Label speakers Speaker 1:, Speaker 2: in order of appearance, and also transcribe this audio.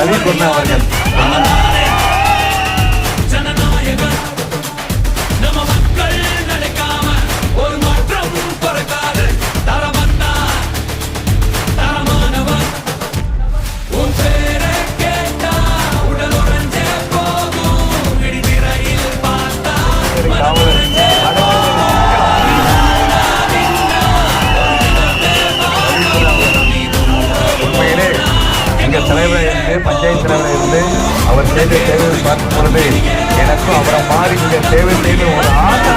Speaker 1: ரவிக்குமார் அவர்கள். தலைவராக இருந்து பஞ்சாயத்து தலைவராக இருந்து அவர் செய்த சேவையை பார்க்கும் பொழுது எனக்கும் அவரை மாறி இங்கே சேவை செய்து ஒரு ஆண்டு